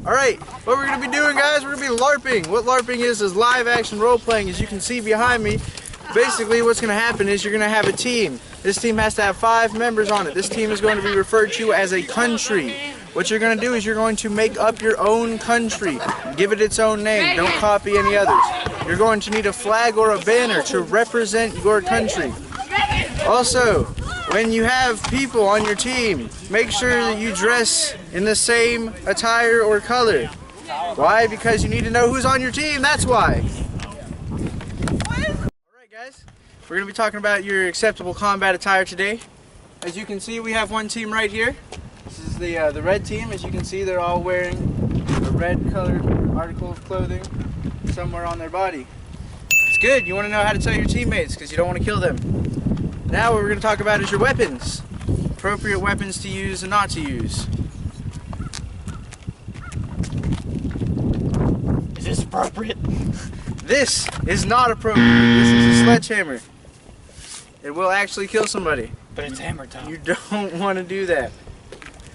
Alright, what we're going to be doing, guys, we're going to be LARPing. What LARPing is live action role playing. As you can see behind me, basically what's going to happen is you're going to have a team. This team has to have 5 members on it. This team is going to be referred to as a country. What you're going to do is you're going to make up your own country. Give it its own name. Don't copy any others. You're going to need a flag or a banner to represent your country. Also, when you have people on your team, make sure that you dress in the same attire or color. Why? Because you need to know who's on your team, that's why. Alright guys, we're going to be talking about your acceptable combat attire today. As you can see, we have one team right here. This is the red team. As you can see, they're all wearing a red colored article of clothing somewhere on their body. It's good, you want to know how to tell your teammates because you don't want to kill them. Now what we're going to talk about is your weapons. Appropriate weapons to use and not to use. Is this appropriate? This is not appropriate. This is a sledgehammer. It will actually kill somebody. But it's hammer time. You don't want to do that.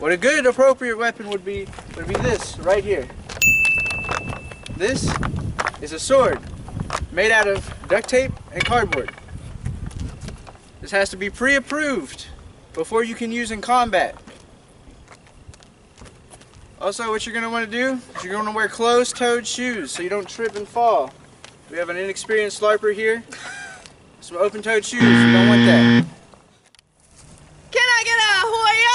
What a good appropriate weapon would be this right here. This is a sword made out of duct tape and cardboard. This has to be pre-approved before you can use in combat. Also, what you're going to want to do is you're going to wear closed-toed shoes so you don't trip and fall. We have an inexperienced LARPer here. Some open-toed shoes, you don't want that. Can I get a Hoya?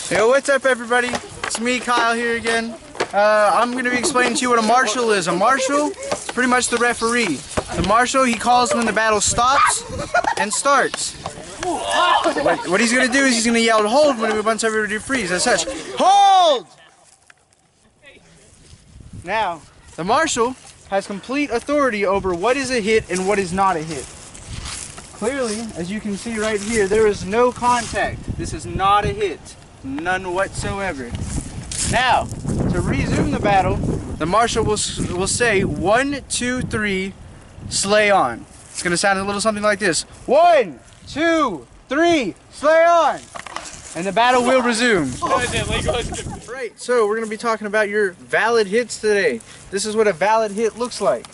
Yo, what's up everybody? It's me, Kyle, here again. I'm going to be explaining to you what a marshal is. A marshal is pretty much the referee. The marshal, he calls when the battle stops and starts. What he's going to do is he's going to yell hold when he wants everybody to freeze. As such, hold! Now, the marshal has complete authority over what is a hit and what is not a hit. Clearly, as you can see right here, there is no contact. This is not a hit. None whatsoever. Now, to resume the battle, the marshal will say 1, 2, 3, slay on. It's going to sound a little something like this. 1, 2, 3, slay on! And the battle will resume. Right, so we're going to be talking about your valid hits today. This is what a valid hit looks like.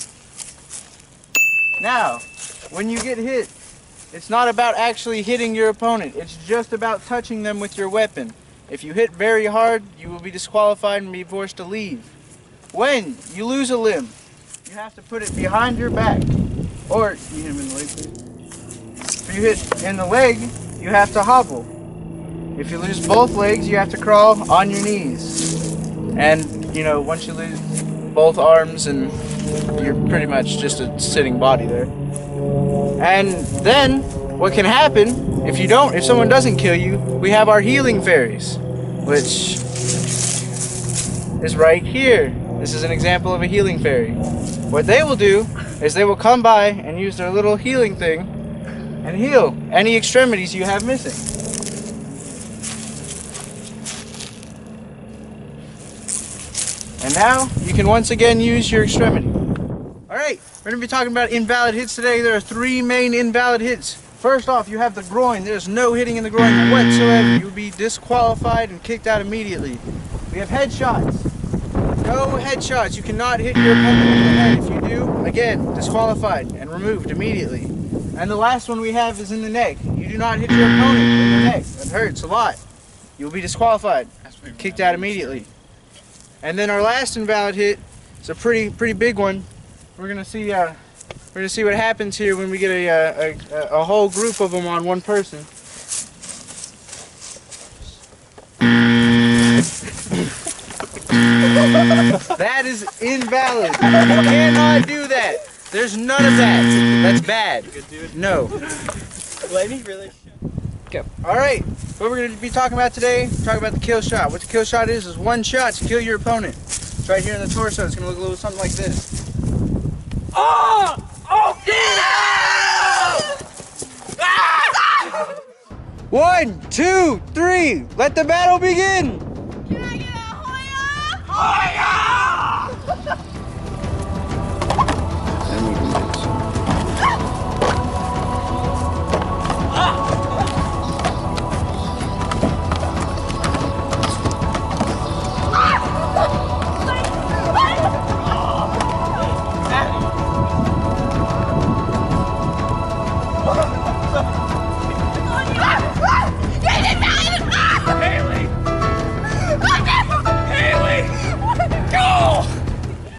Now, when you get hit, it's not about actually hitting your opponent. It's just about touching them with your weapon. If you hit very hard, you will be disqualified and be forced to leave. When you lose a limb, you have to put it behind your back. Or, you hit him in the leg, please. If you hit in the leg, you have to hobble. If you lose both legs, you have to crawl on your knees. And, you know, once you lose both arms, and you're pretty much just a sitting body there. And then, what can happen, if someone doesn't kill you, we have our healing fairies, which is right here. This is an example of a healing fairy. What they will do is they will come by and use their little healing thing and heal any extremities you have missing. And now you can once again use your extremity. Alright, we're going to be talking about invalid hits today. There are 3 main invalid hits. First off, you have the groin. There's no hitting in the groin whatsoever. You will be disqualified and kicked out immediately. We have headshots. No headshots. You cannot hit your opponent in the head. If you do, again, disqualified and removed immediately. And the last one we have is in the neck. You do not hit your opponent in the neck. That hurts a lot. You will be disqualified, kicked out immediately. And then our last invalid hit is a pretty big one. We're gonna see what happens here when we get a whole group of them on one person. That is invalid. You cannot do that. There's none of that. That's bad. No. Okay. Alright, what we're going to be talking about today, talking about the kill shot. What the kill shot is 1 shot to kill your opponent. It's right here in the torso. It's going to look a little something like this. Oh! Oh, yeah! 1, 2, 3, let the battle begin! Can I get a Hoya? Hoya!